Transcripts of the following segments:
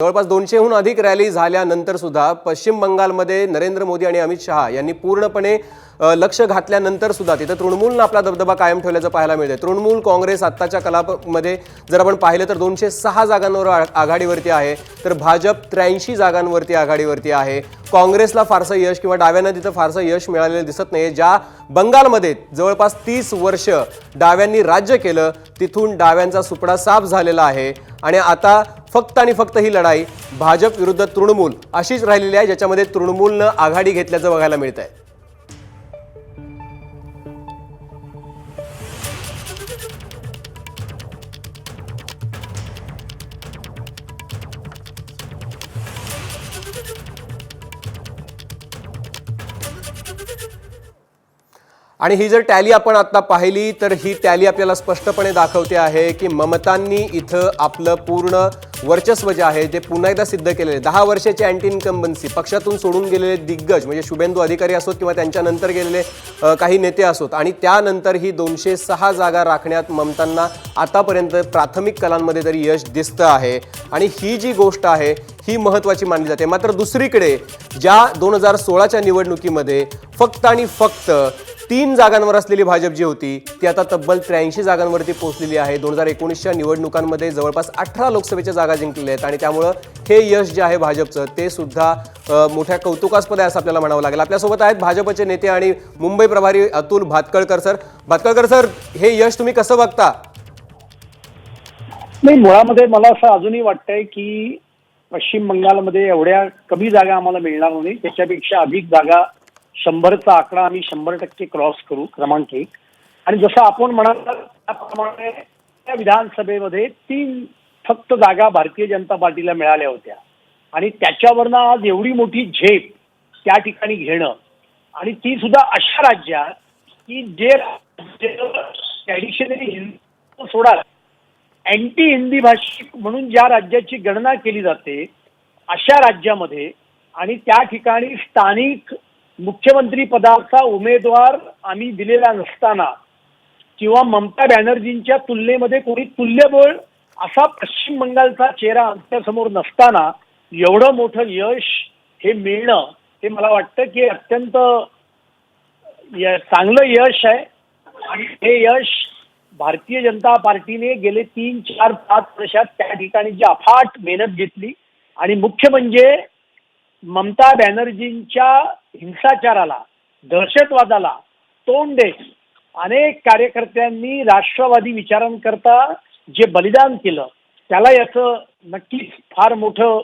जवळपास 200हून अधिक रॅली झाल्यानंतर सुद्धा पश्चिम बंगालमध्ये नरेंद्र मोदी आणि अमित शहा यांनी पूर्णपणे लक्ष घातल्यानंतर सुद्धा तिथे तृणमूलने आपला दबदबा कायम ठेवल्याचं पाहायला मिळते। तृणमूल काँग्रेस आत्ताच्या कलापमध्ये जर आपण पाहिलं तर 206 जागांवर आघाडीवरती आहे, तर भाजप 83 जागांवरती आघाडीवरती आहे। काँग्रेसला फारसं यश किंवा डाव्यांना तिथं फारसं यश मिळालेलं दिसत नाही। ज्या बंगालमध्ये जवळपास 30 वर्ष डाव्यांनी राज्य केलं तिथून डाव्यांचा सुपडा साफ झालेला आहे आणि आता फक्त आणि फक्त ही लढाई भाजप विरुद्ध तृणमूल अशीच राहिलेली आहे, ज्याच्यामध्ये तृणमूलनं आघाडी घेतल्याचं बघायला मिळतंय। आणि ही जर टॅली आपण आता पाहिली तर ही टॅली आपल्याला स्पष्टपणे दाखवते आहे की ममतांनी इथं आपलं पूर्ण वर्चस्व जे आहे ते पुन्हा एकदा सिद्ध केलेले। 10 वर्षाची अँटी इन्कम्बन्सी, पक्षातून सोडून गेलेले दिग्गज म्हणजे शुभेंदू अधिकारी असोत किंवा त्यांच्यानंतर गेलेले काही नेते असोत आणि त्यानंतर ही 206 जागा राखण्यात ममतांना आतापर्यंत प्राथमिक कलांमध्ये तरी यश दिसतं आहे आणि ही जी गोष्ट आहे ही महत्त्वाची मानली जाते। मात्र दुसरीकडे ज्या 2016च्या निवडणुकीमध्ये फक्त आणि फक्त 3 जागांवर असलेली भाजप जी होती ती आता तब्बल 83 जागांवरती पोहोचलेली आहे। 2019च्या निवडणुकांमध्ये जवळपास 18 लोकसभेच्या जागा जिंकलेल्या आहेत आणि त्यामुळे हे यश जे आहे भाजपचं ते सुद्धा मोठ्या कौतुकास्पद आहे असं आपल्याला म्हणावं लागेल। आपल्यासोबत आहेत भाजपचे नेते आणि मुंबई प्रभारी अतुल भातखळकर सर। भातखळकर सर, हे यश तुम्ही कसं बघता? नाही, मुळामध्ये मला असं अजूनही वाटतंय की पश्चिम बंगालमध्ये एवढ्या कमी जागा आम्हाला मिळणार नाही, त्याच्यापेक्षा अधिक जागा 100चा आकडा आम्ही 100% क्रॉस करू, क्रमांक 1। आणि जसं आपण म्हणाल त्याप्रमाणे त्या विधानसभेमध्ये 3 फक्त जागा भारतीय जनता पार्टीला मिळाल्या होत्या आणि त्याच्यावरनं आज एवढी मोठी झेप त्या ठिकाणी घेणं आणि ती सुद्धा अशा राज्यात की जे ट्रॅडिशनली हिंदू सोडाल अँटी हिंदी भाषिक म्हणून ज्या राज्याची गणना केली जाते अशा राज्यामध्ये आणि त्या ठिकाणी स्थानिक मुख्यमंत्री पदाचा उमेदवार आम्ही दिलेला नसताना किंवा ममता बॅनर्जींच्या तुलनेमध्ये कोणी तुल्यबळ असा पश्चिम बंगालचा चेहरा आमच्यासमोर नसताना एवढं मोठं यश हे मिळणं हे मला वाटतं की अत्यंत चांगलं यश आहे आणि हे यश भारतीय जनता पार्टीने गेले 3, 4, 5 वर्षात त्या ठिकाणी जी अफाट मेहनत घेतली आणि मुख्य म्हणजे ममता बॅनर्जींच्या हिंसाचाराला, दहशतवादाला तोंड देत अनेक कार्यकर्त्यांनी राष्ट्रवादी विचारांकरता जे बलिदान केलं त्याला याचं नक्कीच फार मोठं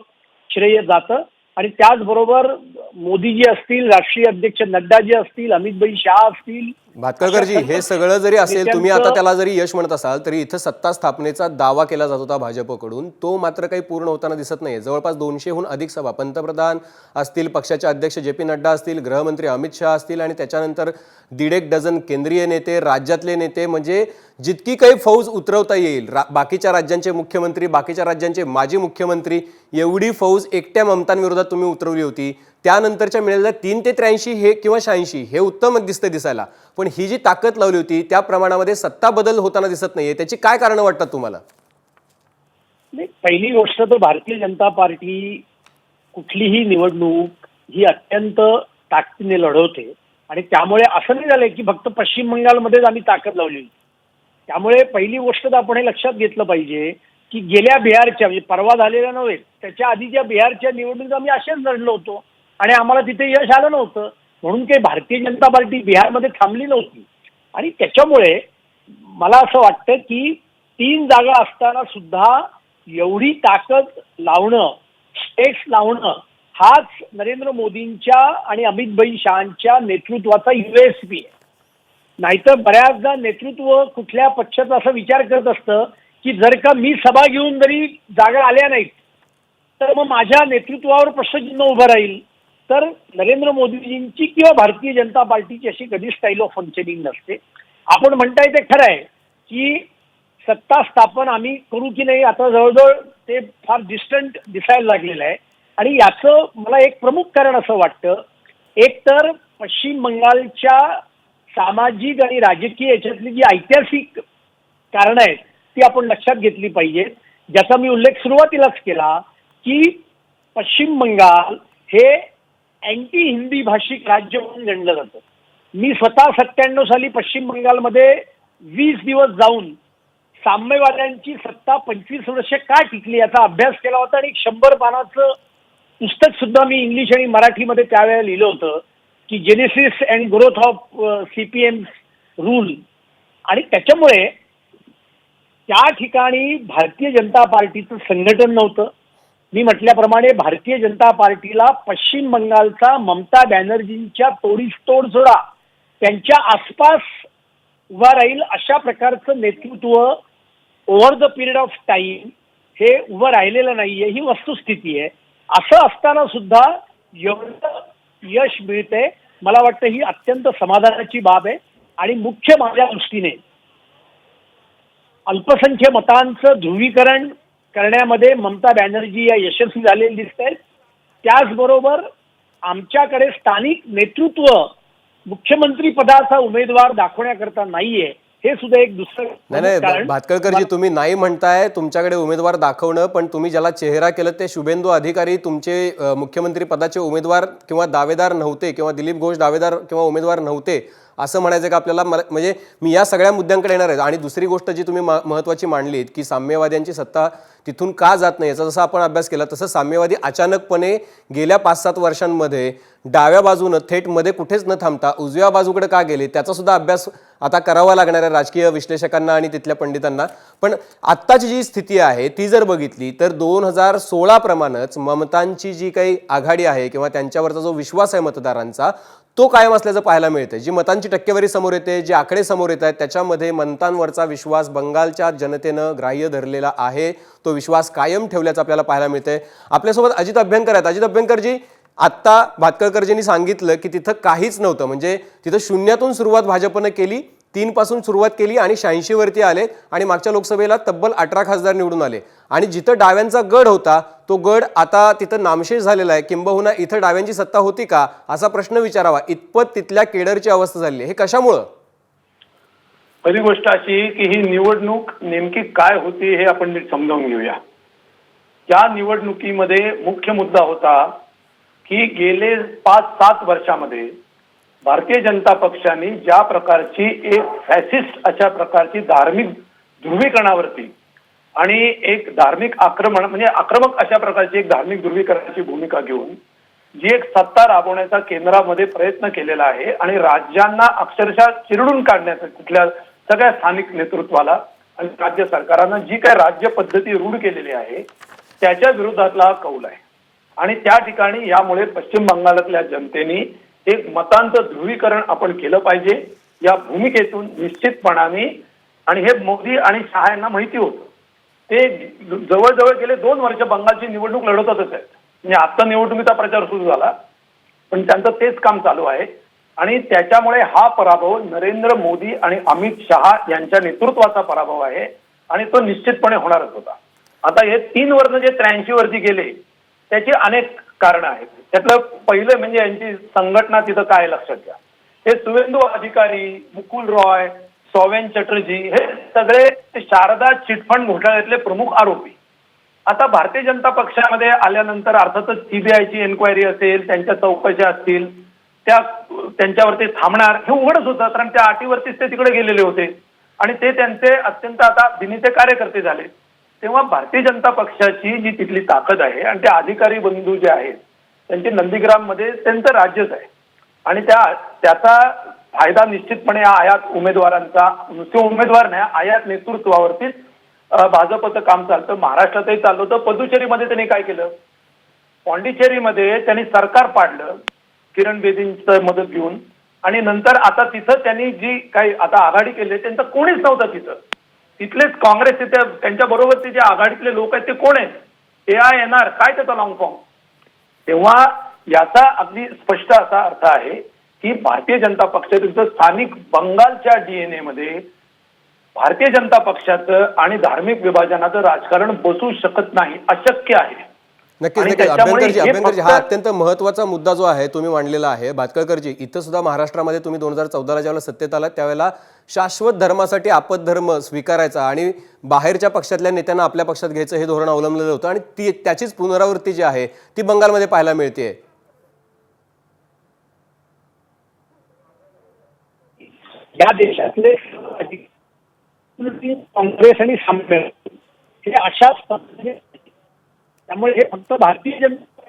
श्रेय जातं। आणि त्याचबरोबर मोदीजी असतील, राष्ट्रीय अध्यक्ष नड्डाजी असतील, अमित शहा असतील। भातखळकरजी, हे सगळं जरी असेल, तुम्ही आता त्याला जरी यश म्हणत असाल तरी इथं सत्ता स्थापनेचा दावा केला जात होता भाजपकडून, तो मात्र काही पूर्ण होताना दिसत नाहीये। जवळपास 200हून अधिक सभा पंतप्रधान असतील, पक्षाचे अध्यक्ष JP नड्डा असतील, गृहमंत्री अमित शहा असतील आणि त्याच्यानंतर 1.5 डझन केंद्रीय नेते, राज्यातले नेते, म्हणजे जितकी काही फौज उतरवता येईल, बाकीच्या राज्यांचे मुख्यमंत्री, बाकीच्या राज्यांचे माजी मुख्यमंत्री, एवढी फौज एकट्या ममतांविरोधात तुम्ही उतरवली होती। त्यानंतरच्या मिळालेल्या 3 ते 83 हे किंवा 86 हे उत्तम दिसायला, पण ही जी ताकद लावली होती त्या प्रमाणामध्ये सत्ता बदल होताना दिसत नाहीये। त्याची काय कारण वाटतात तुम्हाला? नाही, पहिली गोष्ट तर भारतीय जनता पार्टी कुठलीही निवडणूक ही अत्यंत ताकदीने लढवते आणि त्यामुळे असं नाही झालंय की फक्त पश्चिम बंगालमध्येच आम्ही ताकद लावली। त्यामुळे पहिली गोष्ट तर आपण हे लक्षात घेतलं पाहिजे की गेल्या बिहारच्या, म्हणजे परवा झालेल्या नव्हे, त्याच्या आधीच्या बिहारच्या निवडणुकीत आम्ही असेच लढलो होतो आणि आम्हाला तिथे यश आलं नव्हतं, म्हणून काही भारतीय जनता पार्टी बिहारमध्ये थांबली नव्हती। आणि त्याच्यामुळे मला असं वाटतं की 3 जागा असताना सुद्धा एवढी ताकद लावणं, स्टेक्स लावणं हाच नरेंद्र मोदींच्या आणि अमित शहांच्या नेतृत्वाचा USP आहे। नाहीतर बऱ्याचदा नेतृत्व कुठल्या पक्षाचा असा विचार करत असतं की जर का मी सभा घेऊन जरी जागा आल्या नाहीत तर मग माझ्या नेतृत्वावर प्रश्नचिन्ह उभं राहील। तर नरेंद्र मोदीजींची किंवा भारतीय जनता पार्टीची अशी कधी स्टाईल ऑफ फंक्शनिंग नसते। आपण म्हणताय ते खरं आहे की सत्ता स्थापन आम्ही करू की नाही आता जवळजवळ ते फार डिस्टंट दिसायला लागलेलं आहे आणि याचं मला एक प्रमुख कारण असं वाटतं, एक तर पश्चिम बंगालच्या सामाजिक आणि राजकीय याच्यातली जी ऐतिहासिक कारणं आहेत ती आपण लक्षात घेतली पाहिजेत, ज्याचा मी उल्लेख सुरुवातीलाच केला की पश्चिम बंगाल हे अँटी हिंदी भाषिक राज्य म्हणून गणलं जातं. मी स्वतः 97 साली पश्चिम बंगालमध्ये 20 दिवस जाऊन साम्यवाद्यांची सत्ता 25 वर्ष का टिकली याचा अभ्यास केला होता आणि 100 पानाचं पुस्तक सुद्धा मी इंग्लिश आणि मराठीमध्ये त्यावेळेला लिहिलं होतं की genesis and growth of CPM rule. आणि त्याच्यामुळे त्या ठिकाणी भारतीय जनता पार्टीचं संघटन नव्हतं. मी म्हटल्याप्रमाणे भारतीय जनता पार्टीला पश्चिम बंगालचा ममता बॅनर्जींच्या तोडीस तोड सोडा त्यांच्या आसपास उभा राहील अशा प्रकारचं नेतृत्व over the period of time हे उभं राहिलेलं नाहीये, ही वस्तुस्थिती आहे. असं असताना सुद्धा एवढं यश मिळते मला वाटतं ही अत्यंत समाधानाची बाब आहे. आणि मुख्य माझ्या दृष्टीने अल्पसंख्य मतांचं ध्रुवीकरण करण्यामध्ये ममता बॅनर्जी या यशस्वी झालेली दिसत आहेत. त्याचबरोबर आमच्याकडे स्थानिक नेतृत्व मुख्यमंत्री पदाचा उमेदवार दाखवण्याकरता नाहीये, हे सुद्धा एक दुसरं नाही कारण. भातखळकरजी, तुम्ही नाही म्हणताय तुमच्याकडे उमेदवार दाखवणं, पण तुम्ही ज्याला चेहरा केलं ते शुभेंदू अधिकारी तुमचे मुख्यमंत्री पदाचे उमेदवार किंवा दावेदार नव्हते किंवा दिलीप घोष दावेदार किंवा उमेदवार नव्हते असं म्हणायचं का आपल्याला? म्हणजे मी या सगळ्या मुद्द्यांकडे येणार आहे. आणि दुसरी गोष्ट जी तुम्ही महत्त्वाची मांडलीत की साम्यवाद्यांची सत्ता तिथून का जात नाही याचा जसा आपण अभ्यास केला तसं साम्यवादी अचानकपणे गेल्या 5-7 वर्षांमध्ये डाव्या बाजूनं थेट मध्ये कुठेच न थांबता उजव्या बाजूकडे का गेले त्याचा सुद्धा अभ्यास आता करावा लागणार आहे राजकीय विश्लेषकांना आणि तिथल्या पंडितांना. पण आत्ताची जी स्थिती आहे ती जर बघितली तर 2016 प्रमाणेच ममतांची जी काही आघाडी आहे किंवा त्यांच्यावरचा जो विश्वास आहे मतदारांचा तो कायम असल्याचं पाहायला मिळतंय. जी मतांची टक्केवारी समोर येते, जे आकडे समोर येत आहेत त्याच्यामध्ये ममतांवरचा विश्वास बंगालच्या जनतेनं ग्राह्य धरलेला आहे. तो विश्वास कायम ठेवल्याचं आपल्याला पाहायला मिळतंय. आपल्यासोबत अजित अभ्यंकर आहेत. अजित अभ्यंकरजी, आत्ता भातखळकरजींनी सांगितलं की तिथं काहीच नव्हतं, म्हणजे तिथं शून्यातून सुरुवात भाजपनं केली, 3 पासून सुरुवात केली आणि 86 वरती आले आणि मागच्या लोकसभेला तब्बल 18 खासदार निवडून आले. आणि जिथं डाव्यांचा गड होता तो गड आता तिथं नामशेष झालेला आहे. किंबहुना इथं डाव्यांची सत्ता होती का असा प्रश्न विचारावा इतपत तिथल्या केडरची अवस्था झाली आहे. हे कशामुळं? पहिली गोष्ट अशी की ही निवडणूक नेमकी काय होती हे आपण नीट समजावून घेऊया. या निवडणुकीमध्ये मुख्य मुद्दा होता की गेले 5-7 वर्षामध्ये भारतीय जनता पक्षाने ज्या प्रकारची एक फॅसिस्ट अशा प्रकारची धार्मिक ध्रुवीकरणावरती आणि एक धार्मिक आक्रमण म्हणजे आक्रमक अशा प्रकारची एक धार्मिक ध्रुवीकरणाची भूमिका घेऊन जी एक सत्ता राबवण्याचा केंद्रामध्ये प्रयत्न केलेला आहे आणि राज्यांना अक्षरशः चिरडून काढण्याचा कुठल्या सगळ्या स्थानिक नेतृत्वाला आणि राज्य सरकारांना जी काय राज्य पद्धती रूढ केलेली आहे त्याच्या विरोधातला हा कौल आहे. आणि त्या ठिकाणी यामुळे पश्चिम बंगालातल्या जनतेने एक मतांचं ध्रुवीकरण आपण केलं पाहिजे या भूमिकेतून निश्चितपणाने. आणि हे मोदी आणि शहा यांना माहिती होतं. ते जवळजवळ गेले 2 वर्ष बंगालची निवडणूक लढवतच आहेत. म्हणजे आता निवडणुकीचा प्रचार सुरू झाला पण त्यांचं तेच काम चालू आहे. आणि त्याच्यामुळे हा पराभव नरेंद्र मोदी आणि अमित शहा यांच्या नेतृत्वाचा पराभव आहे आणि तो निश्चितपणे होणारच होता. आता हे 3 वरनं जे 83 वरती गेले त्याची अनेक कारणं आहेत. त्यातलं पहिलं म्हणजे यांची संघटना तिथं काय लक्षात घ्या. हे सुवेंदू अधिकारी, मुकुल रॉय, सौवेन चटर्जी हे सगळे शारदा चिटफंड घोटाळ्यातले प्रमुख आरोपी. आता भारतीय जनता पक्षामध्ये आल्यानंतर अर्थातच CBIची एन्क्वायरी असेल, त्यांच्या चौकशा असतील, त्यांच्यावरती थांबणार हे उघडच होतं कारण त्या अटीवरतीच ते तिकडे गेलेले होते आणि ते त्यांचे अत्यंत आता दिनीचे कार्यकर्ते झाले. तेव्हा भारतीय जनता पक्षाची जी तिथली ताकद आहे आणि ते अधिकारी बंधू जे आहेत त्यांचे नंदीग्राममध्ये त्यांचं राज्यच आहे आणि त्याचा फायदा निश्चितपणे आयात उमेदवारांचा नुसते उमेदवार नाही आयात नेतृत्वावरतीच भाजपचं काम चालतं. महाराष्ट्रातही चाललं होतं. पुदुचेरीमध्ये त्यांनी काय केलं, पॉंडिचेरीमध्ये त्यांनी सरकार पाडलं किरण बेदींचं मदत घेऊन आणि नंतर आता तिथं त्यांनी जी काही आता आघाडी केली त्यांचं कोणीच नव्हतं तिथं. तिथलेच काँग्रेस तिथे त्यांच्या बरोबर जे आघाडीतले लोक आहेत ते कोण आहेत, AINR काय त्याचा लॉंग फॉर्म. तेव्हा याचा अगदी स्पष्ट असा अर्थ आहे की भारतीय जनता पक्षाचं स्थानिक बंगालच्या DNA मध्ये भारतीय जनता पक्षाचं आणि धार्मिक विभाजनाचं राजकारण बसू शकत नाही, अशक्य आहे. नक्कीच आणि नक्कीच. त्याच्यामुळे अभ्यंकरजी हे अभ्यंकरजी हा फक्त अत्यंत महत्वाचा मुद्दा जो आहे तुम्ही मांडलेला आहे. भातखळकरजी, इथं सुद्धा महाराष्ट्रामध्ये तुम्ही 2014ला ज्यावेळेला सत्तेत आलात त्यावेळेला शाश्वत धर्मासाठी आपद्धर्म स्वीकारायचा आणि बाहेरच्या पक्षातल्या नेत्यांना आपल्या पक्षात घ्यायचं हे धोरण अवलंबलेलं होतं आणि त्याचीच पुनरावृत्ती जी आहे ती बंगालमध्ये पाहायला मिळते. या देशातले काँग्रेस आणि साम्य हे अशाच पद्धतीने, त्यामुळे हे फक्त भारतीय जनता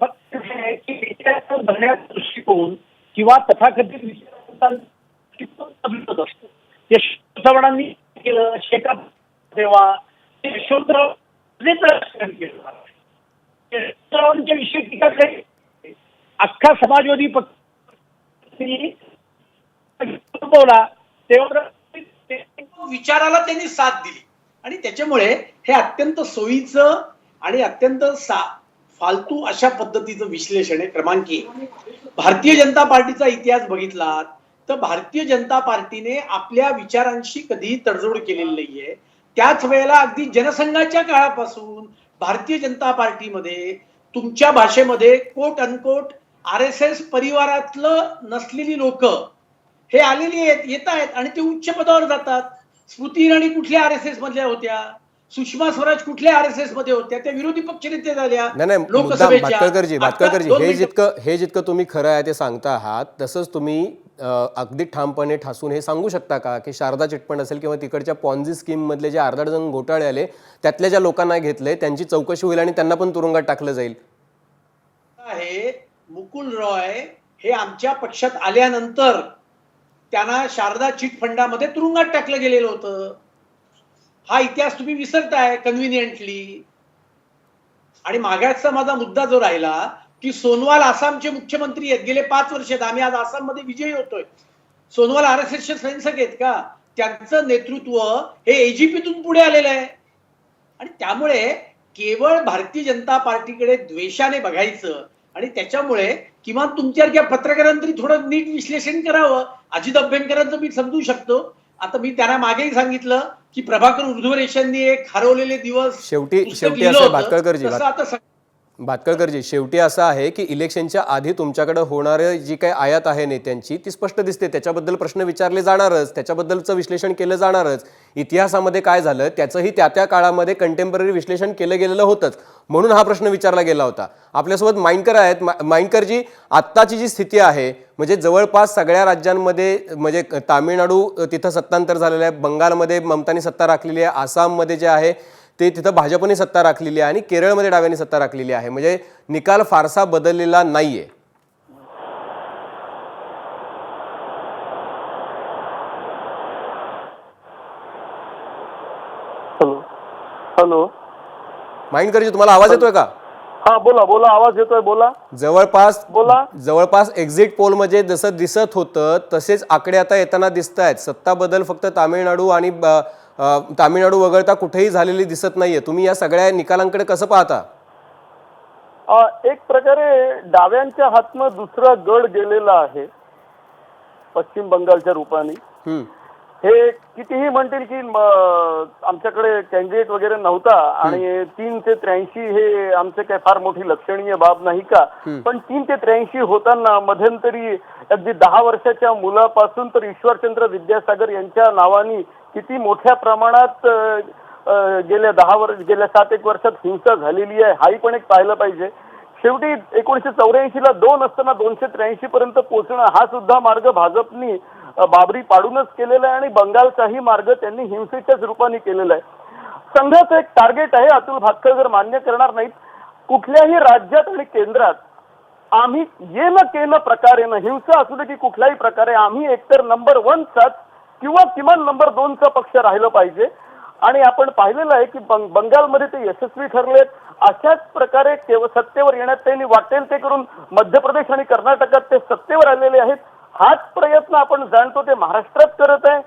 फक्त हे आहे की विचाराचा बघण्याचा दृष्टिकोन किंवा तथाकथित विचारांचा दृष्टिकोन बदलत असतो. ते यशवंतरावांनी केलं, शेका तेव्हा ते यशवंतराव राजकारण केलं. यशवंतरावांच्या विषयी टीका केली. अख्खा समाजवादी पक्ष बोला तेव्हा विचाराला त्यांनी साथ दिली आणि त्याच्यामुळे हे अत्यंत सोयीचं आणि अत्यंत फालतू अशा पद्धतीचं विश्लेषण आहे. क्रमांक 1, भारतीय जनता पार्टीचा इतिहास बघितला तर भारतीय जनता पार्टीने आपल्या विचारांशी कधीही तडजोड केलेली नाहीये. त्याच वेळेला अगदी जनसंघाच्या काळापासून भारतीय जनता पार्टीमध्ये तुमच्या भाषेमध्ये कोट अनकोट RSS परिवारातलं नसलेली लोक हे आलेली आहेत, येत आहेत आणि ते उच्च पदावर जातात. स्मृती इराणी कुठल्या RSS मधल्या होत्या, सुषमा स्वराज कुठल्या RSS मध्ये होत्या, त्या विरोधी पक्षनेते झाल्या नाही लोकसभेच्या. भातखळकरजी हे जितकं तुम्ही खरं आहे ते सांगता आहात तसंच तुम्ही अगदी ठामपणे ठासून हे सांगू शकता का की शारदा चिटफंड असेल किंवा तिकडच्या पॉन्झी स्कीम मधले जे अर्धडझन घोटाळे आले त्यातल्या ज्या लोकांना घेतले त्यांची चौकशी होईल आणि त्यांना पण तुरुंगात टाकलं जाईल? आहे मुकुल रॉय हे आमच्या पक्षात आल्यानंतर त्यांना शारदा चिट फंडामध्ये तुरुंगात टाकलं गेलेलं होतं. हा इतिहास तुम्ही विसरताय कन्व्हिनियंटली. आणि मागाचा माझा मुद्दा जो राहिला की सोनवाल आसामचे मुख्यमंत्री आहेत, गेले 5 वर्षात आम्ही आज आसाममध्ये विजयी होतोय. सोनवाल RSSचे स्वयंसेवक आहेत का? त्यांचं नेतृत्व हे AGPतून पुढे आलेलं आहे. आणि त्यामुळे केवळ भारतीय जनता पार्टीकडे द्वेषाने बघायचं आणि त्याच्यामुळे किमान तुमच्यासारख्या पत्रकारांनी थोडं नीट विश्लेषण करावं. अजित अभ्यंकरांचं मी समजू शकतो. आता मी त्यांना मागेही सांगितलं की प्रभाकर उर्ध्वरेषांनी एक हरवलेले दिवस शेवटी असं भातखळकरजी शेवटी असं आहे की इलेक्शनच्या आधी तुमच्याकडे होणारे जी काही आयात आहे नेत्यांची ती स्पष्ट दिसते. त्याच्याबद्दल प्रश्न विचारले जाणारच, त्याच्याबद्दलचं विश्लेषण केलं जाणारच. इतिहासामध्ये काय झालं त्याचंही त्या त्या काळामध्ये कंटेम्पररी विश्लेषण केलं गेलेलं होतंच, म्हणून हा प्रश्न विचारला गेला होता. आपल्यासोबत माइंडकर आहेत. माइंडकरजी, आत्ताची जी स्थिती आहे म्हणजे जवळपास सगळ्या राज्यांमध्ये म्हणजे तामिळनाडू तिथं सत्तांतर झालेलं आहे, बंगालमध्ये ममतानी सत्ता राखलेली आहे, आसाममध्ये जे आहे ते तिथं भाजपने सत्ता राखलेली आहे आणि केरळमध्ये डाव्यांनी सत्ता राखलेली आहे. म्हणजे निकाल फारसा बदललेला नाहीये. हॅलो माइंडकरजी, तुम्हाला आवाज येतोय का? हा बोला आवाज येतोय, बोला. जवळपास एक्झिट पोल मध्ये जसं दिसत होतं तसेच आकडे आता येताना दिसत आहेत. सत्ता बदल फक्त तामिळनाडू आणि तामिळनाडू वगळता कुठेही झालेली दिसत नाहीये. तुम्ही या सगळ्या निकालांकडे कसं पाहता? एक प्रकारे डाव्यांच्या हातनं दुसरा गड गेलेला आहे पश्चिम बंगालच्या रूपाने. हे कितीही म्हणतील की आमच्याकडे कॅन्डिडेट वगैरे नव्हता आणि 3 ते 83 हे आमचे काही फार मोठी लक्षणीय बाब नाही का, पण 3 ते 83 होताना मध्यंतरी अगदी 10 वर्षाच्या मुलापासून तर ईश्वरचंद्र विद्यासागर यांच्या नावाने किती मोठ्या प्रमाणात गेल्या 7-1 वर्षात हिंसा झालेली आहे, हाही पण एक पाहिलं पाहिजे. शेवटी 1984 ला 2 असताना 283 पर्यंत पोहोचणं हा सुद्धा मार्ग भाजपनी बाबरी पाडूनच केलेला आहे आणि बंगालचाही मार्ग त्यांनी हिंसेच्याच रूपाने केलेला आहे. संघाचं एक टार्गेट आहे, अतुल भातखळकर मान्य करणार नाहीत, कुठल्याही राज्यात आणि केंद्रात आम्ही केन प्रकारेनं हिंसा असू दे की कुठल्याही प्रकारे आम्ही एकतर नंबर 1 चाच किंवा किमान नंबर 2 चा पक्ष राहिलं पाहिजे. आणि आपण पाहिलेलं आहे की बंगालमध्ये ते यशस्वी ठरलेत. अशाच प्रकारे सत्तेवर येण्यात त्यांनी वाटेल ते करून मध्य प्रदेश आणि कर्नाटकात ते सत्तेवर आलेले आहेत. हाच प्रयत्न आपण जाणतो ते महाराष्ट्रात करत आहे,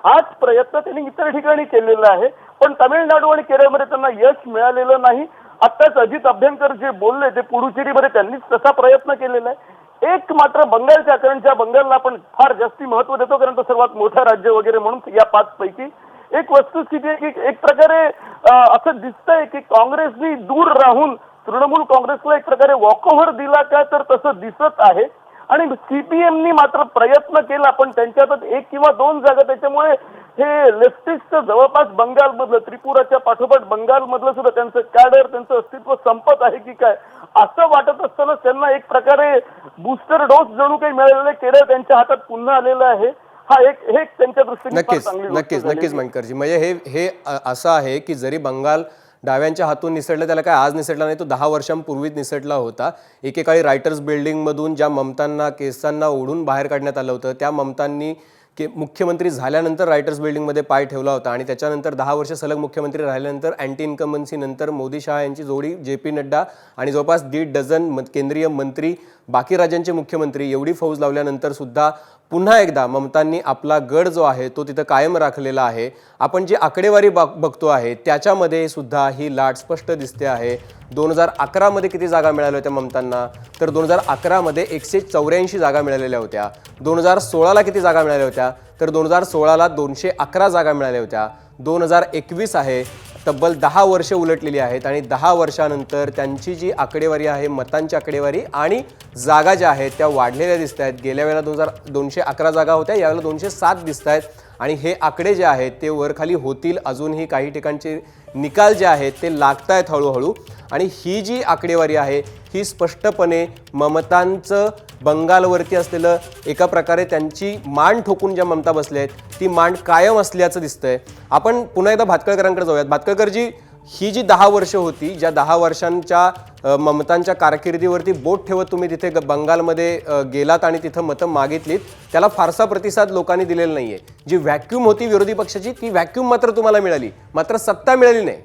हाच प्रयत्न त्यांनी इतर ठिकाणी केलेला आहे, पण तामिळनाडू आणि केरळमध्ये त्यांना यश मिळालेलं नाही. आत्ताच अजित अभ्यंकर जे बोलले ते पुडुचेरीमध्ये त्यांनीच तसा प्रयत्न केलेला आहे. एक मात्र बंगालच्या, कारण ज्या बंगालला आपण फार जास्ती महत्व देतो कारण तो सर्वात मोठं राज्य वगैरे म्हणून या 5 पैकी एक वस्तुस्थिती आहे की एक प्रकारे असं दिसतंय की काँग्रेसनी दूर राहून तृणमूल काँग्रेसला एक प्रकारे वॉकओव्हर दिला का, तर तसं दिसत आहे. आणि सीपीएमनी मात्र प्रयत्न केला, पण त्यांच्यातच 1 किंवा 2 जागा, त्याच्यामुळे हे लेफ्टिस्ट जवळपास बंगालमधलं, त्रिपुराच्या पाठोपाठ बंगालमधलं सुद्धा त्यांचं कॅडर, त्यांचं अस्तित्व संपत आहे की काय असं वाटत असताना त्यांना एक प्रकारे बूस्टर डोस जणू काही मिळालेलं, केरळ त्यांच्या हातात पुन्हा आलेलं आहे. हा एक त्यांच्या दृष्टीने फार नक्कीच चांगली गोष्ट नक्कीच झालेली नक्कीच आहे. मणकरजी, म्हणजे हे असं आहे की जरी बंगाल डाव्यांच्या हातून निसटलं, त्याला काय आज निसटला नाही, तो 10 वर्षांपूर्वीच निसटला होता. एकेकाळी रायटर्स बिल्डिंगमधून ज्या ममतांना केसांना ओढून बाहेर काढण्यात आलं होतं, त्या ममतांनी मुख्यमंत्री झाल्यानंतर रायटर्स बिल्डिंगमध्ये पाय ठेवला होता आणि त्याच्यानंतर 10 वर्ष सलग मुख्यमंत्री राहिल्यानंतर अँटी इन्कम्बन्सी नंतर मोदी शहा यांची जोडी JP नड्डा आणि जवळपास 1.5 डझन केंद्रीय मंत्री, बाकी राज्यांचे मुख्यमंत्री, एवढी फौज लावल्यानंतर सुद्धा पुन्हा एकदा ममतांनी आपला गड जो आहे तो तिथं कायम राखलेला आहे. आपण जी आकडेवारी बघतो आहे त्याच्यामध्ये सुद्धा ही लाट स्पष्ट दिसते आहे. 2011 मध्ये किती जागा मिळाल्या होत्या ममतांना, तर 2011 मध्ये 184 जागा मिळालेल्या होत्या. 2016ला किती जागा मिळाल्या होत्या, तर 2016ला 211 जागा मिळाल्या होत्या. 2021 आहे, तब्बल 10 वर्ष उलटलेली आहेत आणि 10 वर्षानंतर त्यांची जी आकडेवारी आहे, मतांची आकडेवारी आणि जागा ज्या आहेत त्या वाढलेल्या दिसत आहेत. गेल्या वेळेला 211 जागा होत्या, यावेळेला 207 दिसत आहेत आणि हे आकडे जे आहेत ते वरखाली होतील. अजूनही काही ठिकाणचे निकाल जे आहेत ते लागत आहेत हळूहळू. आणि ही जी आकडेवारी आहे ही स्पष्टपणे ममतांचं बंगालवरती असलेलं, एका प्रकारे त्यांची मान ठोकून ज्या ममता बसल्या आहेत ती मान कायम असल्याचं दिसतंय. आपण पुन्हा एकदा भातखळकरांकडे जाऊयात. भातखळकरजी, ही जी 10 वर्ष होती, ज्या 10 वर्षांच्या ममतांच्या कारकिर्दीवरती बोट ठेवत तुम्ही तिथे बंगालमध्ये गेलात आणि तिथं मतं मागितलीत, त्याला फारसा प्रतिसाद लोकांनी दिलेला नाहीये. जी व्हॅक्यूम होती विरोधी पक्षाची, ती व्हॅक्यूम मात्र तुम्हाला मिळाली, मात्र सत्ता मिळाली नाही.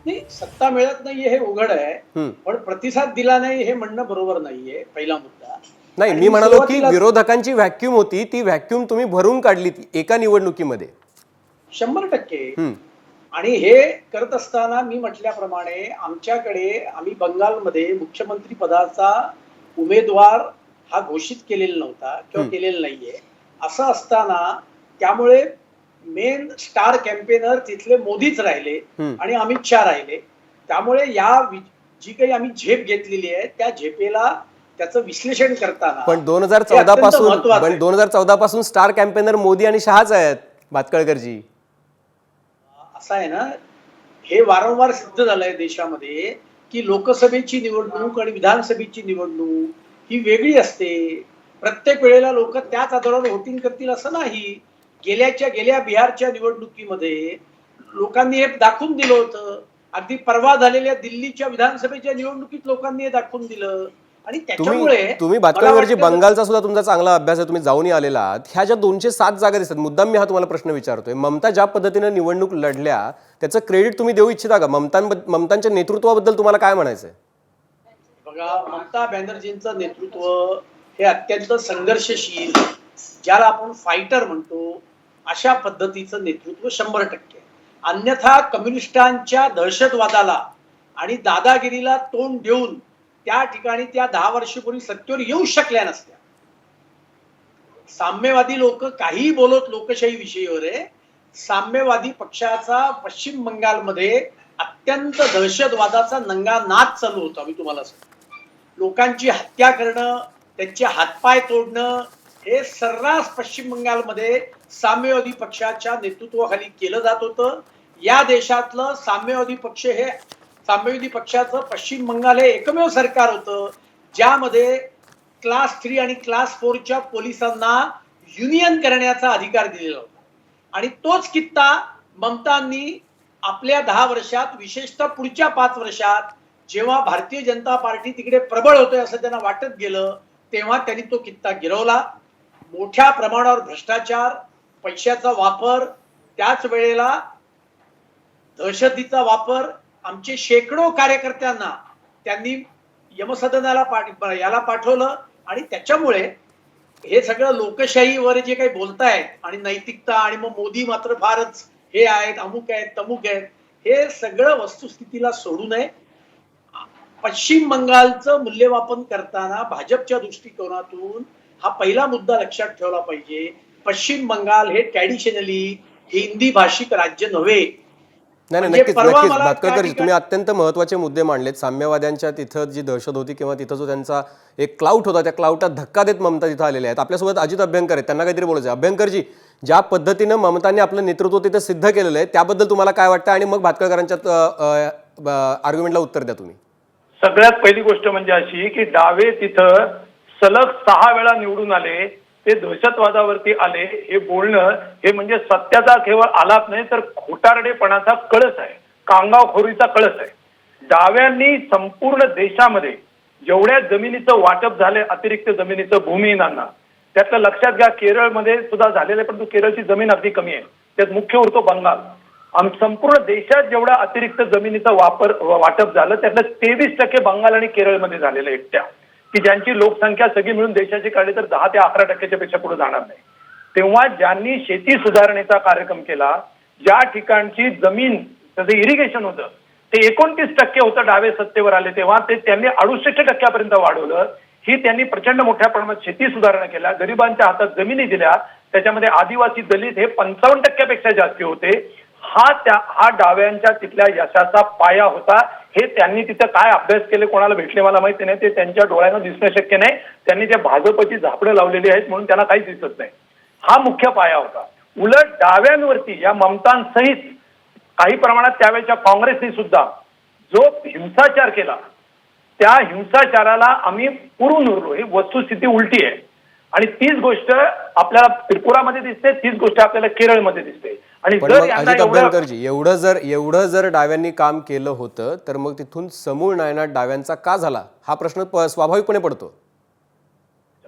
नाही, सत्ता मिळत नाहीये हे उघड आहे, पण प्रतिसाद दिला नाही हे म्हणणं बरोबर नाहीये. पहिला मुद्दा नाही, मी म्हणालो की विरोधकांची व्हॅक्यूम होती, ती व्हॅक्यूम तुम्ही भरून काढली एका निवडणुकीमध्ये. 100%. आणि हे करत असताना मी म्हटल्याप्रमाणे आम्ही बंगालमध्ये मुख्यमंत्री पदाचा उमेदवार हा घोषित केलेला नव्हता किंवा केलेला नाहीये. असं असताना त्यामुळे मेन स्टार कॅम्पेनर तिथले मोदीच राहिले आणि अमित शहा राहिले. त्यामुळे जी काही आम्ही झेप घेतलेली आहे त्या झेपेला त्याचं विश्लेषण करताना पण 2014 पासून स्टार कॅम्पेनर मोदी आणि शहाच आहेत भातखळकरजी. असं आहे ना, हे वारंवार सिद्ध झालंय देशामध्ये की लोकसभेची निवडणूक आणि विधानसभेची निवडणूक ही वेगळी असते. प्रत्येक वेळेला लोक त्याच आधारावर व्होटिंग करतील असं नाही. गेल्या बिहारच्या निवडणुकीमध्ये लोकांनी हे दाखवून दिलं होतं. अगदी परवा झालेल्या दिल्लीच्या विधानसभेच्या निवडणुकीत लोकांनी हे दाखवून दिलं. आणि त्याच्यामुळे तुम्ही भातखळकरजी बंगालचा सुद्धा तुमचा चांगला अभ्यास आहे, तुम्ही जाऊनही आलेला आहात. ह्या ज्या 207 जागा दिसतात, मुद्दाम मी हा तुम्हाला प्रश्न विचारतोय, ममता ज्या पद्धतीने निवडणूक लढल्या त्याचं क्रेडिट तुम्ही देऊ इच्छिता का? ममतांच्या नेतृत्वाबद्दल तुम्हाला काय म्हणायचंय? बघा, ममता बॅनर्जींचं नेतृत्व हे अत्यंत संघर्षशील, ज्याला आपण फायटर म्हणतो, अशा पद्धतीचं नेतृत्व 100%. अन्यथा कम्युनिस्टांच्या दहशतवादाला आणि दादागिरीला तोंड देऊन त्या ठिकाणी त्या 10 वर्षापूर्वी सत्तेवर येऊ शकल्या नसत्या. साम्यवादी लोक काहीही बोलत लोकशाही विषयावर आहे. साम्यवादी पक्षाचा पश्चिम बंगालमध्ये अत्यंत दहशतवादाचा नंगा नाच चालू होता. मी तुम्हाला सांगतो, लोकांची हत्या करणं, त्यांचे हातपाय तोडणं हे सर्रास पश्चिम बंगालमध्ये साम्यवादी पक्षाच्या नेतृत्वाखाली केलं जात होतं. या देशातलं साम्यवादी पक्षाचं पश्चिम बंगाल हे एकमेव सरकार होतं ज्यामध्ये क्लास 3 आणि क्लास 4च्या पोलिसांना युनियन करण्याचा अधिकार दिलेला होता. आणि तोच कित्ता ममतांनी आपल्या 10 वर्षात, विशेषतः पुढच्या 5 वर्षात, जेव्हा भारतीय जनता पार्टी तिकडे प्रबळ होतोय असं त्यांना वाटत गेलं, तेव्हा त्यांनी तो कित्ता गिरवला. मोठ्या प्रमाणावर भ्रष्टाचार, पैशाचा वापर, त्याच वेळेला दहशतीचा वापर, आमचे शेकडो कार्यकर्त्यांना त्यांनी यमसदनाला पाठवलं. आणि त्याच्यामुळे हे सगळं लोकशाहीवर जे काही बोलतायत आणि नैतिकता, आणि मग मोदी मात्र फारच हे आहेत, अमुक आहेत, तमुक आहेत, हे सगळं वस्तुस्थितीला सोडू नये. पश्चिम बंगालचं मूल्यमापन करताना भाजपच्या दृष्टिकोनातून हा पहिला मुद्दा लक्षात ठेवला पाहिजे. पश्चिम बंगाल हे ट्रॅडिशनली हिंदी भाषिक राज्य नव्हे. नाही नाही, म्हणजे नक्कीच परवा नक्कीच मला भातखळकरजी, त्या ठिकाणी- तुम्ही अत्यंत महत्त्वाचे मुद्दे मांडलेत. साम्यवाद्यांच्या तिथं जी दहशत होती किंवा तिथं जो त्यांचा एक क्लाउट होता, त्या क्लाउटात धक्का देत ममता तिथं आलेल्या आहेत. आपल्यासोबत अजित अभ्यंकर आहेत, त्यांना काहीतरी बोलायचं आहे. अभ्यंकरजी, ज्या पद्धतीनं ममतांनी आपलं नेतृत्व तिथं सिद्ध केलेलं आहे त्याबद्दल तुम्हाला काय वाटतं, आणि मग भातखळकरांच्या आर्ग्युमेंटला उत्तर द्या तुम्ही. सगळ्यात पहिली गोष्ट म्हणजे अशी की डावे तिथं सलग 6 वेळा निवडून आले, ते दहशतवादावरती आले, हे बोलणं हे म्हणजे सत्याचा केवळ आलाप नाही तर खोटारडेपणाचा कळस आहे, कांगावखोरीचा कळस आहे. डाव्यांनी संपूर्ण देशामध्ये जेवढ्या जमिनीचं वाटप झालंय अतिरिक्त जमिनीचं भूमिहीनांना, त्यातलं लक्षात घ्या केरळमध्ये सुद्धा झालेलं आहे, परंतु केरळची जमीन अगदी कमी आहे, त्यात मुख्य उरतो बंगाल. संपूर्ण देशात जेवढा अतिरिक्त जमिनीचा वाटप झालं त्यातलं 23% बंगाल आणि केरळमध्ये झालेलं एकट्या, की ज्यांची लोकसंख्या सगळी मिळून देशाची काढली तर 10 ते 11% पेक्षा पुढे जाणार नाही. तेव्हा ज्यांनी शेती सुधारणेचा कार्यक्रम केला, ज्या ठिकाणची जमीन त्याचं इरिगेशन होतं ते 29% होतं, डावे सत्तेवर आले तेव्हा ते त्यांनी 68% वाढवलं. ही त्यांनी प्रचंड मोठ्या प्रमाणात शेती सुधारणा केल्या, गरिबांच्या हातात जमिनी दिल्या, त्याच्यामध्ये आदिवासी दलित हे 55% पेक्षा जास्ती होते. हा डाव्यांच्या तिथल्या यशाचा पाया होता. हे त्यांनी तिथं काय अभ्यास केले, कोणाला भेटले मला माहिती नाही, ते त्यांच्या डोळ्यानं दिसणं शक्य नाही. त्यांनी त्या भाजपची झापडं लावलेली आहेत म्हणून त्यांना काहीच दिसत नाही. हा मुख्य पाया होता. उलट डाव्यांवरती या ममतांसहित काही प्रमाणात त्यावेळेच्या काँग्रेसने सुद्धा जो हिंसाचार केला, त्या हिंसाचाराला आम्ही पुरून उरलो. ही वस्तुस्थिती उलटी आहे आणि तीच गोष्ट आपल्याला त्रिपुरामध्ये दिसते, तीच गोष्ट आपल्याला केरळमध्ये दिसते. आणि पण मग अजित अभ्यंकरजी, एवढं जर डाव्यांनी काम केलं होतं तर मग तिथून समूळ नायनाट डाव्यांचा का झाला, हा प्रश्न स्वाभाविकपणे पडतो.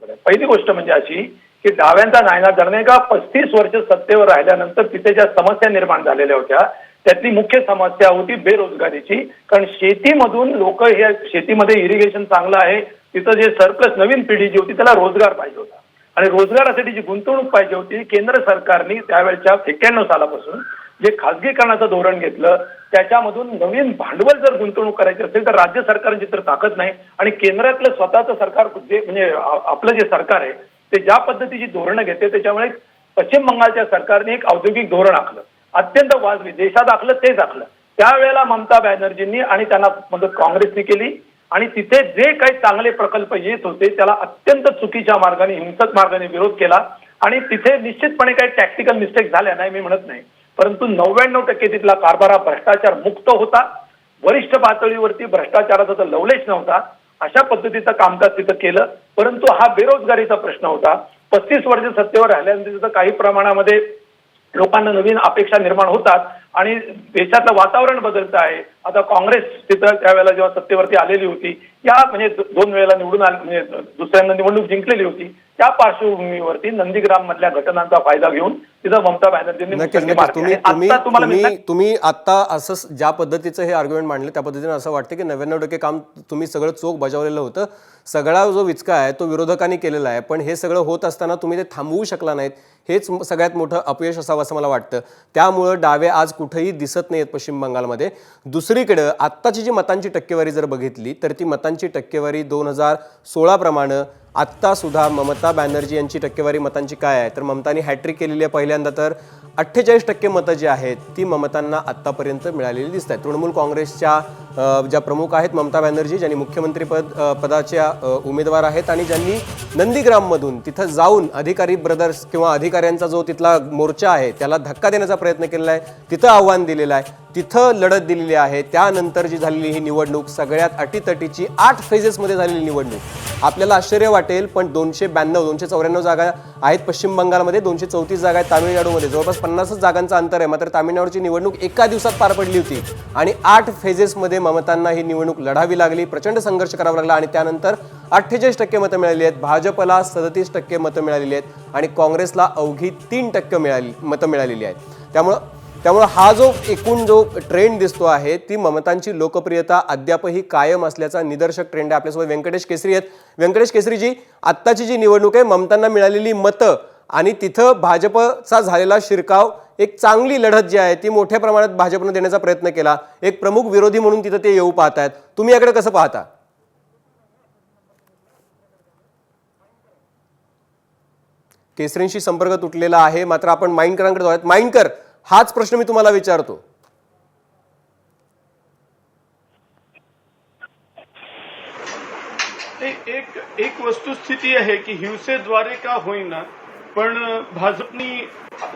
पहिली गोष्ट म्हणजे अशी की डाव्यांचा नायनाट झाला नाही का, 35 वर्ष सत्तेवर राहिल्यानंतर तिथे ज्या समस्या निर्माण झालेल्या होत्या त्यातली मुख्य समस्या होती बेरोजगारीची. कारण शेतीमधून लोक हे शेतीमध्ये इरिगेशन चांगलं आहे, तिथं जे सरप्लस नवीन पिढी जी होती त्याला रोजगार पाहिजे होता आणि रोजगारासाठी जी गुंतवणूक पाहिजे होती, केंद्र सरकारने त्यावेळेच्या 91 सालापासून जे खासगीकरणाचं धोरण घेतलं, त्याच्यामधून नवीन भांडवल जर गुंतवणूक करायची असेल तर राज्य सरकारची तर ताकद नाही आणि केंद्रातलं स्वतःचं सरकार जे म्हणजे आपलं जे सरकार आहे ते ज्या पद्धतीची धोरणं घेते त्याच्यामुळे पश्चिम बंगालच्या सरकारने एक औद्योगिक धोरण आखलं, अत्यंत वाजवी, देशात आखलं तेच आखलं. त्यावेळेला ममता बॅनर्जींनी आणि त्यांना मदत काँग्रेसने केली आणि तिथे जे काही चांगले प्रकल्प येत होते त्याला अत्यंत चुकीच्या मार्गाने, हिंसक मार्गाने विरोध केला आणि तिथे निश्चितपणे काही टॅक्टिकल मिस्टेक झाल्या नाही मी म्हणत नाही, परंतु 99% तिथला कारभार हा भ्रष्टाचार मुक्त होता. वरिष्ठ पातळीवरती भ्रष्टाचाराचा तर लवलेश नव्हता. अशा पद्धतीचं कामकाज तिथं केलं. परंतु हा बेरोजगारीचा प्रश्न होता. 35 वर्ष सत्तेवर राहिल्यानंतर तिथं काही प्रमाणामध्ये लोकांना नवीन अपेक्षा निर्माण होतात आणि देशातलं वातावरण बदलतं आहे. आता काँग्रेस तिथं त्यावेळेला जेव्हा सत्तेवरती आलेली होती, या म्हणजे 2 वेळेला निवडून म्हणजे दुसऱ्यांदा निवडणूक जिंकलेली होती, त्या पार्श्वभूमीवरती नंदीग्राम मधल्या घटनांचा फायदा घेऊन तिथं ममता बॅनर्जींनी तुम्ही आता असं ज्या पद्धतीचं हे आर्ग्युमेंट मांडलं त्या पद्धतीने असं वाटतं की 99% काम तुम्ही सगळं चोख बजावलेलं होतं, सगळा जो विचका आहे तो विरोधकांनी केलेला आहे, पण हे सगळं होत असताना तुम्ही ते थांबवू शकला नाहीत, हेच सगळ्यात मोठं अपयश असावं असं मला वाटतं. त्यामुळं डावे आज कुठेही दिसत नाहीत पश्चिम बंगालमध्ये. दुसरीकडे आत्ताची जी मतांची टक्केवारी जर बघितली तर ती मतांची टक्केवारी 2016 प्रमाणे आत्ता सुद्धा ममता बॅनर्जी यांची टक्केवारी मतांची काय आहे तर ममतानी हॅट्रिक केलेली आहे पहिल्यांदा, तर 48% मतं जी आहेत ती ममतांना आत्तापर्यंत मिळालेली दिसत आहेत. तृणमूल काँग्रेसच्या ज्या प्रमुख आहेत ममता बॅनर्जी, ज्यांनी मुख्यमंत्री पदाच्या उमेदवार आहेत आणि ज्यांनी नंदीग्राममधून तिथं जाऊन अधिकारी ब्रदर्स किंवा अधिकाऱ्यांचा जो तिथला मोर्चा आहे त्याला धक्का देण्याचा प्रयत्न केलेला आहे, तिथं आव्हान दिलेलं आहे, तिथं लढत दिलेली आहे. त्यानंतर जी झालेली ही निवडणूक सगळ्यात अटीतटीची 8 फेजेसमध्ये झालेली निवडणूक. आपल्याला आश्चर्य वाटेल पण 292-294 जागा आहेत पश्चिम बंगालमध्ये, 234 जागा आहेत तामिळनाडूमध्ये, जवळपास 50 जागांचं अंतर आहे. मात्र तामिळनाडूची निवडणूक एका दिवसात पार पडली होती आणि 8 फेजेसमध्ये ममतांना ही निवडणूक लढावी लागली, प्रचंड संघर्ष करावा लागला आणि त्यानंतर 48% मतं मिळाली आहेत, भाजपला 37% मतं मिळालेली आहेत आणि काँग्रेसला अवघी 3% मतं मिळालेली आहेत. त्यामुळं हा जो एकूण जो ट्रेंड दिसतो आहे ती ममतांची लोकप्रियता अद्यापही कायम असल्याचा निदर्शक ट्रेंड आहे. आपल्यासोबत व्यंकटेश केसरी आहेत. व्यंकटेश केसरीजी, आत्ताची जी निवडणूक आहे ममतांना मिळालेली मतं आणि तिथं भाजपचा झालेला शिरकाव, एक चांगली लढत जी आहे ती मोठ्या प्रमाणात भाजपनं देण्याचा प्रयत्न केला, एक प्रमुख विरोधी म्हणून तिथं ते येऊ पाहतायत, तुम्ही याकडे कसं पाहता? केसरींशी संपर्क तुटलेला आहे, मात्र आपण माइंडकरांकडे जाऊयात. माइंडकर, हाच प्रश्न मी तुम्हाला विचारतो. एक वस्तुस्थिती आहे की हिंसेद्वारे का होईना पण भाजपनी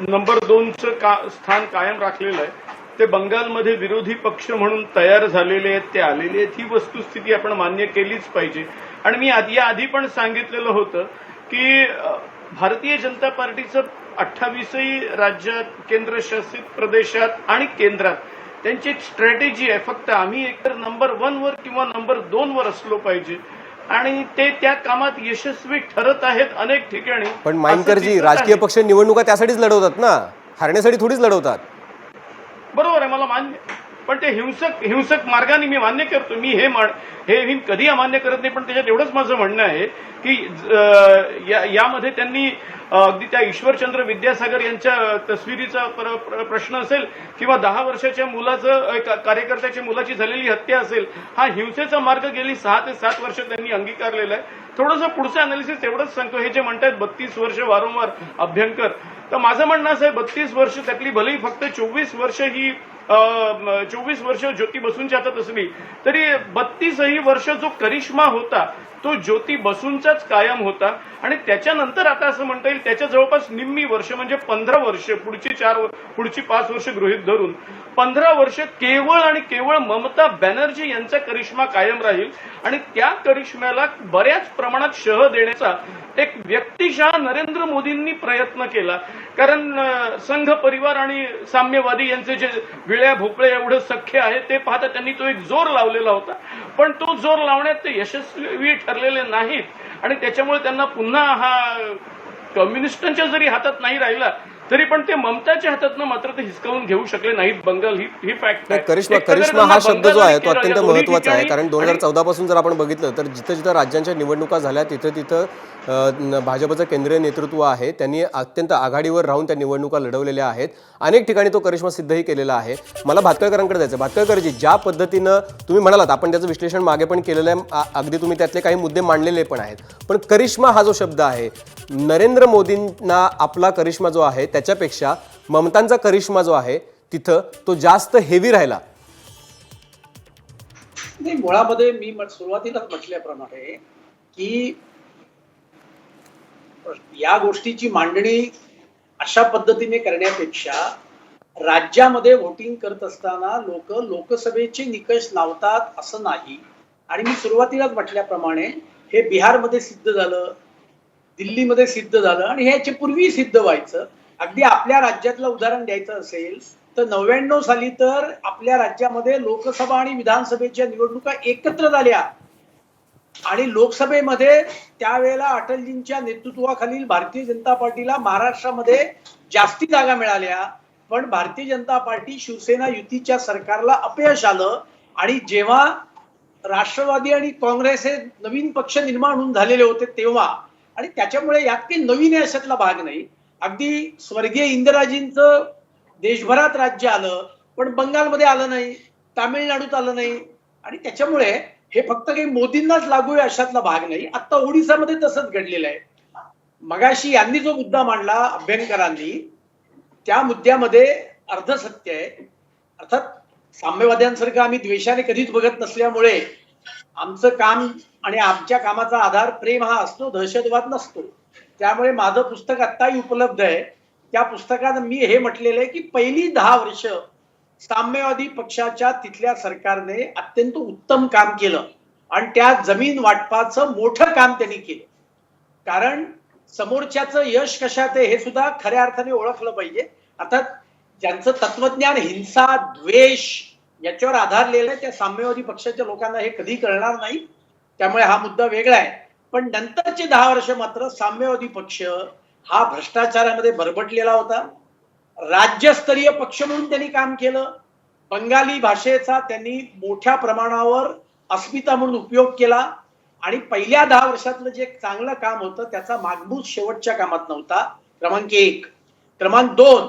नंबर 2चं स्थान कायम राखलेलं आहे. ते बंगालमध्ये विरोधी पक्ष म्हणून तयार झालेले आहेत, ते आलेले आहेत. ही वस्तुस्थिती आपण मान्य केलीच पाहिजे. आणि मी याआधी पण सांगितलेलं होतं की भारतीय जनता पार्टीचं 28ही राज्यात, केंद्रशासित प्रदेशात आणि केंद्रात त्यांची एक स्ट्रॅटेजी आहे. फक्त आम्ही एकतर नंबर 1 वर किंवा नंबर 2 वर असलो पाहिजे आणि ते त्या कामात यशस्वी ठरत आहेत अनेक ठिकाणी. पण माईनकरजी, राजकीय पक्ष निवडणुका त्यासाठीच लढवतात ना, हारण्यासाठी थोडीच लढवतात. बरोबर आहे, मला मान्य. पण ते हिंसक मार्गाने मी मान्य करतो. मी हे कधी अमान्य करत नाही. पण त्याच्यात एवढंच माझं म्हणणं आहे की यामध्ये त्यांनी अगदी त्या ईश्वरचंद्र विद्यासागर यांच्या तस्विरीचा प्रश्न असेल किंवा 10 वर्षाच्या मुलाचं, कार्यकर्त्याच्या मुलाची झालेली हत्या असेल, हा हिंसेचा मार्ग गेली 6 ते 7 वर्ष त्यांनी अंगीकारलेला आहे. थोडंसं पुढचं अनालिसिस एवढंच सांगतो. हे जे म्हणतात 32 वर्ष वारंवार अभ्यंकर, तर माझं म्हणणं असं आहे 32 वर्ष त्यातली भलेही फक्त 24 वर्ष ही 24 वर्ष ज्योती बसूंच्या हातात असली तरी 32ही वर्ष जो करिश्मा होता तो ज्योती बसूंचाच कायम होता. आणि त्याच्यानंतर आता असं म्हणता येईल त्याच्या जवळपास निम्मी वर्ष म्हणजे 15 वर्ष, पुढची 5 वर्ष गृहीत धरून 15 वर्ष केवळ आणि केवळ ममता बॅनर्जी यांचा करिश्मा कायम राहील. आणि त्या करिश्म्याला बऱ्याच प्रमाणात शह देण्याचा एक व्यक्तिशः नरेंद्र मोदींनी प्रयत्न केला. कारण संघ परिवार आणि साम्यवादी यांचे जे विळ्या भोपळे एवढं सख्य आहे ते पाहता त्यांनी तो एक जोर लावलेला होता. पण तो जोर लावण्यात ते यशस्वी ठरलेले नाहीत. आणि त्याच्यामुळे त्यांना पुन्हा हा कम्युनिस्टांच्या जरी हातात नाही राहिला तरी पण ते ममताच्या हातातनं मात्र ते हिसकावून घेऊ शकले नाहीत बंगाल. ही फॅक्ट आहे. करिश्मा हा शब्द जो आहे तो अत्यंत महत्वाचा आहे. कारण 2014 पासून जर आपण बघितलं तर जिथं जिथं राज्यांच्या निवडणुका झाल्या तिथं भाजपचं केंद्रीय नेतृत्व आहे, त्यांनी अत्यंत आघाडीवर राहून त्या निवडणुका लढवलेल्या आहेत. अनेक ठिकाणी तो करिश्मा सिद्धही केलेला आहे. मला भातकळकरांकडे जायचं. भातकळकरजी, ज्या पद्धतीनं तुम्ही म्हणालात, आपण त्याचं विश्लेषण मागे पण केलेलं आहे, अगदी तुम्ही त्यातले काही मुद्दे मांडलेले पण आहेत. पण करिश्मा हा जो शब्द आहे, नरेंद्र मोदींना आपला करिश्मा जो आहे त्याच्यापेक्षा ममतांचा करिश्मा जो आहे तिथं तो जास्त हेवी राहिला. नाही, मुळामध्ये मी सुरुवातीलाच म्हटल्याप्रमाणे की या गोष्टीची मांडणी अशा पद्धतीने करण्यापेक्षा राज्यामध्ये व्होटिंग करत असताना लोक लोकसभेचे निकष लावतात असं नाही. आणि मी सुरुवातीलाच म्हटल्याप्रमाणे हे बिहारमध्ये सिद्ध झालं, दिल्लीमध्ये सिद्ध झालं आणि ह्याच्या पूर्वी सिद्ध व्हायचं. अगदी आपल्या राज्यातलं उदाहरण द्यायचं असेल तर 99 साली तर आपल्या राज्यामध्ये लोकसभा आणि विधानसभेच्या निवडणुका एकत्र झाल्या आणि लोकसभेमध्ये त्यावेळेला अटलजींच्या नेतृत्वाखालील भारतीय जनता पार्टीला महाराष्ट्रामध्ये जास्ती जागा मिळाल्या. पण भारतीय जनता पार्टी शिवसेना युतीच्या सरकारला अपयश आलं. आणि जेव्हा राष्ट्रवादी आणि काँग्रेस हे नवीन पक्ष निर्माण होऊन झालेले होते तेव्हा, आणि त्याच्यामुळे यात काही नवीन आहे अशातला भाग नाही. अगदी स्वर्गीय इंदिराजींचं देशभरात राज्य आलं पण बंगालमध्ये आलं नाही, तामिळनाडूत आलं नाही. आणि त्याच्यामुळे हे फक्त काही मोदींनाच लागू आहे अशातला भाग नाही. आता ओडिसामध्ये तसंच घडलेलं आहे. मगाशी यांनी जो मुद्दा मांडला अभ्यंकरांनी, त्या मुद्द्यामध्ये अर्धसत्य आहे. अर्थात साम्यवाद्यांसारखं आम्ही द्वेषाने कधीच बघत नसल्यामुळे आमचं काम आणि आमच्या कामाचा आधार प्रेम हा असतो, दहशतवाद नसतो. त्यामुळे माझं पुस्तक आत्ताही उपलब्ध आहे. त्या पुस्तकात मी हे म्हटलेलं आहे की पहिली 10 वर्ष साम्यवादी पक्षाच्या तिथल्या सरकारने अत्यंत उत्तम काम केलं आणि त्या जमीन वाटपाचं मोठं काम त्यांनी केलं. कारण समोरच्याचं यश कशात आहे हे सुद्धा खऱ्या अर्थाने ओळखलं पाहिजे. अर्थात ज्यांचं तत्वज्ञान हिंसा, द्वेष याच्यावर आधारलेलं आहे त्या साम्यवादी पक्षाच्या लोकांना हे कधी कळणार नाही. त्यामुळे हा मुद्दा वेगळा आहे. पण नंतरचे 10 वर्ष मात्र साम्यवादी पक्ष हा भ्रष्टाचारामध्ये भरभटलेला होता. राज्यस्तरीय पक्ष म्हणून त्यांनी काम केलं. बंगाली भाषेचा त्यांनी मोठ्या प्रमाणावर अस्मिता म्हणून उपयोग केला. आणि पहिल्या 10 वर्षातलं जे चांगलं काम होतं त्याचा मागमूस शेवटच्या कामात नव्हता. क्रमांक 1. क्रमांक 2,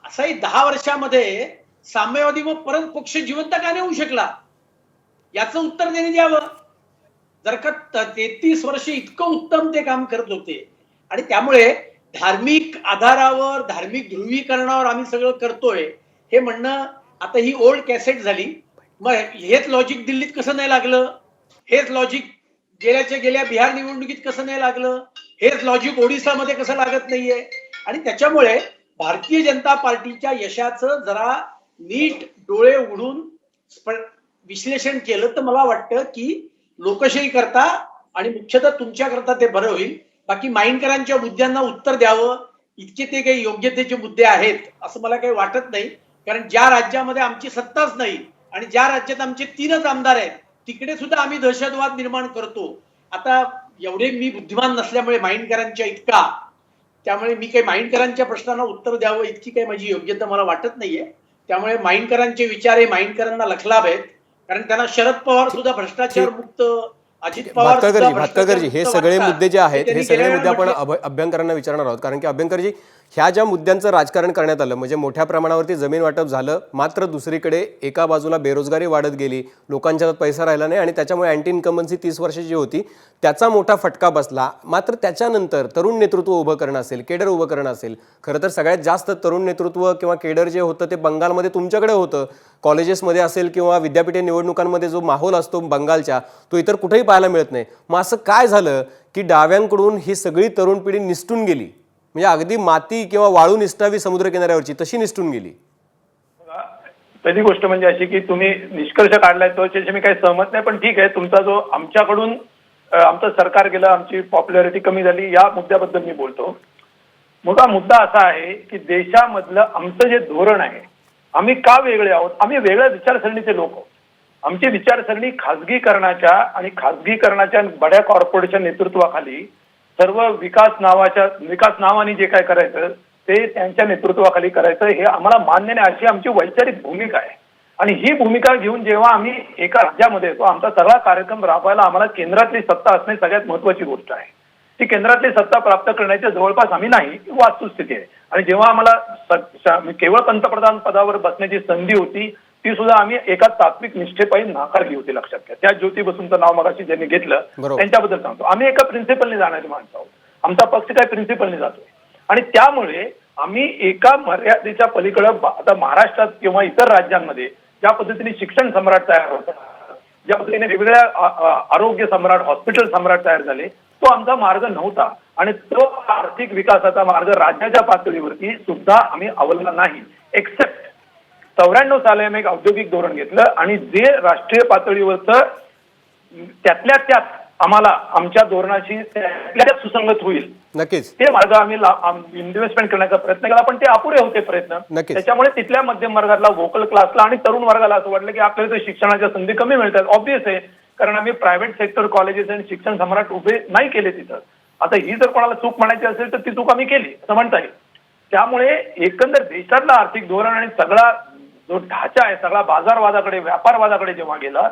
असंही 10 वर्षामध्ये साम्यवादी व परत पक्ष जिवंत का नाही होऊ शकला याचं उत्तर त्यांनी द्यावं. जर का 33 वर्ष इतकं उत्तम ते काम करत होते आणि त्यामुळे धार्मिक आधारावर, धार्मिक ध्रुवीकरणावर आम्ही सगळं करतोय हे म्हणणं आता ही ओल्ड कॅसेट झाली. मग हेच लॉजिक दिल्लीत कसं नाही लागलं, हेच लॉजिक गेल्या बिहार निवडणुकीत कसं नाही लागलं, हेच लॉजिक ओडिसामध्ये कसं लागत नाहीये. आणि त्याच्यामुळे भारतीय जनता पार्टीच्या यशाचं जरा नीट डोळे उघडून विश्लेषण केलं तर मला वाटतं की लोकशाही करता आणि मुख्यतः तुमच्या करता ते बरं होईल. बाकी माइंडकरांच्या मुद्द्यांना उत्तर द्यावं इतके ते काही योग्यतेचे मुद्दे आहेत असं मला काही वाटत नाही. कारण ज्या राज्यामध्ये आमची सत्ताच नाही आणि ज्या राज्यात आमचे 3च आमदार आहेत तिकडे सुद्धा आम्ही दहशतवाद निर्माण करतो. आता एवढे मी बुद्धिमान नसल्यामुळे माइंडकरांच्या इतका, त्यामुळे मी काही माइंडकरांच्या प्रश्नांना उत्तर द्यावं इतकी काही माझी योग्यता मला वाटत नाहीये. त्यामुळे माइंडकरांचे विचार हे माइंडकरांना लखलाभ आहेत. कारण त्यांना शरद पवार सुद्धा भ्रष्टाचार मुक्त, अजित पवार सुद्धा भातकरजी हे भ्रष्टाचार सगळे मुक्त मुद्दे जे आहेत त्यांनी हे सगळे गेल्या मुद्दे आपण वेळेला अभ्यंकरांना विचारणार आहोत. कारण की अभ्यंकरजी ह्या ज्या मुद्द्यांचं राजकारण करण्यात आलं म्हणजे मोठ्या प्रमाणावरती जमीन वाटप झालं, मात्र दुसरीकडे एका बाजूला बेरोजगारी वाढत गेली, लोकांच्या हातात पैसा राहिला नाही आणि त्याच्यामुळे अँटी इन्कम्बन्सी 30 वर्षाची होती त्याचा मोठा फटका बसला. मात्र त्याच्यानंतर तरुण नेतृत्व उभं करणं असेल, केडर उभं करणं असेल, खरं तर सगळ्यात जास्त तरुण नेतृत्व किंवा केडर जे होतं ते बंगालमध्ये तुमच्याकडे होतं. कॉलेजेसमध्ये असेल किंवा विद्यापीठ निवडणुकांमध्ये जो माहोल असतो बंगालच्या तो इतर कुठेही पाहायला मिळत नाही. मग असं काय झालं की डाव्यांकडून ही सगळी तरुण पिढी निसटून गेली, म्हणजे अगदी माती किंवा वाळू निसटावी समुद्रकिनाऱ्यावरची तशी निसटून गेली? पहिली गोष्ट म्हणजे अशी की तुम्ही निष्कर्ष काढलाय त्याच्याशी मी काही सहमत नाही. पण ठीक आहे, तुमचा जो आमच्याकडून आमचं सरकार गेलं, आमची पॉप्युलॅरिटी कमी झाली या मुद्द्याबद्दल मी बोलतो. मोठा मुद्दा असा आहे की देशामधलं आमचं जे धोरण आहे, आम्ही का वेगळे आहोत, आम्ही वेगळ्या विचारसरणीचे लोक आहोत. आमची विचारसरणी खाजगीकरणाच्या आणि खाजगीकरणाच्या बड्या कॉर्पोरेशन नेतृत्वाखाली सर्व विकास नावाने जे काय करायचं ते त्यांच्या नेतृत्वाखाली करायचं हे आम्हाला मान्य नाही, अशी आमची वैचारिक भूमिका आहे. आणि ही भूमिका घेऊन जेव्हा आम्ही एका राज्यामध्ये येतो, आमचा सगळा कार्यक्रम राबवायला आम्हाला केंद्रातली सत्ता असणे सगळ्यात महत्वाची गोष्ट आहे. ती केंद्रातली सत्ता प्राप्त करण्याच्या जवळपास आम्ही नाही, ही वस्तुस्थिती आहे. आणि जेव्हा आम्हाला केवळ पंतप्रधान पदावर बसण्याची संधी होती ती सुद्धा आम्ही एका तात्विक निष्ठेपायी नाकारली होती. लक्षात घ्या, त्या ज्योती बसूंचं नाव मगाशी ज्यांनी घेतलं त्यांच्याबद्दल सांगतो. आम्ही एका प्रिन्सिपलने जाणारी माणसं आहोत, आमचा पक्ष काय प्रिन्सिपलने जातोय. आणि त्यामुळे आम्ही एका मर्यादेच्या पलीकडे आता महाराष्ट्रात किंवा इतर राज्यांमध्ये ज्या पद्धतीने शिक्षण सम्राट तयार होतात, ज्या पद्धतीने वेगवेगळ्या आरोग्य सम्राट, हॉस्पिटल सम्राट तयार झाले, तो आमचा मार्ग नव्हता. आणि तो आर्थिक विकासाचा मार्ग राज्याच्या पातळीवरती सुद्धा आम्ही अवलंबला नाही. एक्सेप्ट 94 साली आम्ही एक औद्योगिक धोरण घेतलं आणि जे राष्ट्रीय पातळीवरचं त्यातल्या त्यात आम्हाला आमच्या धोरणाशी त्यातल्या सुसंगत होईल नक्कीच ते मार्ग आम्ही इन्व्हेस्टमेंट करण्याचा प्रयत्न केला. पण ते अपुरे होते प्रयत्न. त्याच्यामुळे तिथल्या मध्यम वर्गातला, वोकल क्लासला आणि तरुण वर्गाला असं वाटलं की आपल्याला शिक्षणाच्या संधी कमी मिळतात. ऑब्व्हियस आहे, कारण आम्ही प्रायव्हेट सेक्टर कॉलेजेस आणि शिक्षण सम्राट उभे नाही केले तिथं. आता ही जर कोणाला चूक म्हणायची असेल तर ती चूक आम्ही केली असं म्हणता येईल. त्यामुळे एकंदर देशातला आर्थिक धोरण आणि सगळा जो ढाचा आहे सगळा बाजारवादाकडे, व्यापारवादाकडे जेव्हा गेला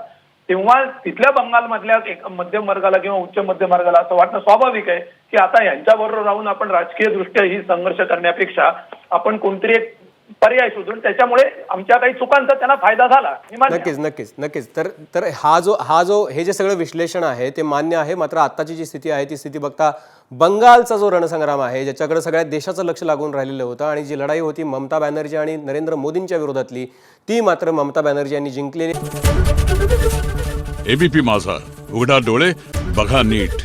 तेव्हा तिथल्या बंगालमधल्या मध्यम वर्गाला किंवा उच्च मध्यम वर्गाला असं वाटणं स्वाभाविक आहे की आता यांच्याबरोबर राहून आपण राजकीय दृष्ट्या ही संघर्ष करण्यापेक्षा आपण कोणतरी एक पर्याय शोधून त्याच्यामुळे आमच्या काही चुकांचा त्यांना फायदा झाला. नक्कीच. तर हा जो हे जे सगळं विश्लेषण आहे ते मान्य आहे. मात्र आताची जी स्थिती आहे ती स्थिती बघता बंगालचा जो रणसंग्राम आहे ज्याच्याकडे सगळ्या देशाचं लक्ष लागून राहिलेलं होतं आणि जी लढाई होती ममता बॅनर्जी आणि नरेंद्र मोदींच्या विरोधातली, ती मात्र ममता बॅनर्जी यांनी जिंकलेली. एबीपी माझा, उघडा डोळे बघा नीट.